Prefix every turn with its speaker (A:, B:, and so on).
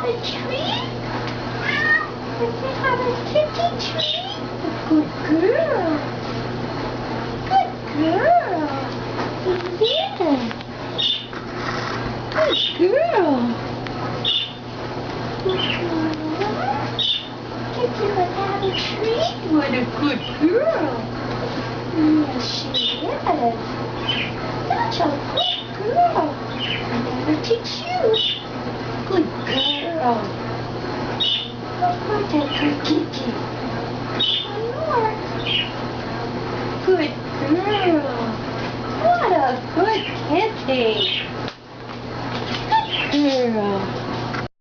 A: have a treat? Did you have a kitty treat? Good girl. Good girl. Yeah. Good girl. Good girl. Did you have a treat? What a good girl. Yes, she is. Such a good girl. I never teach you. Good girl. Look at her kitty.